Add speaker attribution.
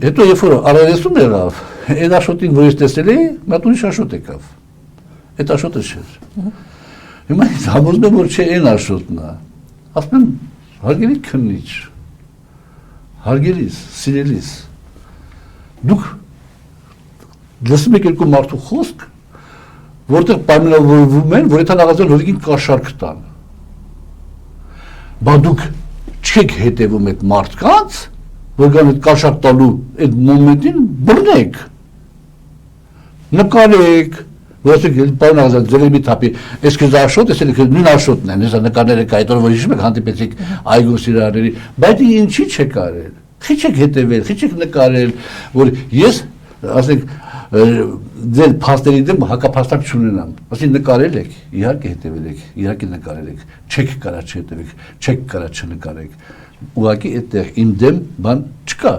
Speaker 1: Հետո երբ որ արարեսում եղավ, այդ աշոտին, որ ես տեսել էի, մատ ուրիշ աշոտ եկավ։ Այդ աշոտը չէր։ Հիմա ինձ համոզում եմ, որ չէ այն աշոտն է։ Ասում եմ, հարգելի քննիչ, հարգելիս, սիրելիս, դուք լսում եք երկու մարդու խոսք, որտեղ պայմանավորվում են, որ եթե նախազգալ հորիքին կաշառք տան։ Բա դուք չեք հետևում այդ մարդկանց, որ գան այդ կաշառք տալու այդ մոմենտին բռնեք, նկարեք, որ ասեք պարոն նախազգալ ձեր մի թափի, այս քեզ աշոտ, այս նույն աշոտն են, հեսա նկարները կա, այդ որ հիշում եք հանդիպեցիք այգու սիրահարների, բայց ինչի չեք արել, խի չեք հետևել, խի չեք նկարել, որ ես, ասենք, ձեր փաստերի դեմ հակափաստակ չունենամ, ասին նկարել եք, իհարկե հետևել եք, իհարկե նկարել եք, չեք կարա չհետևեք, չեք կարա չնկարեք, ուղղակի այդտեղ իմ դեմ բան չկա,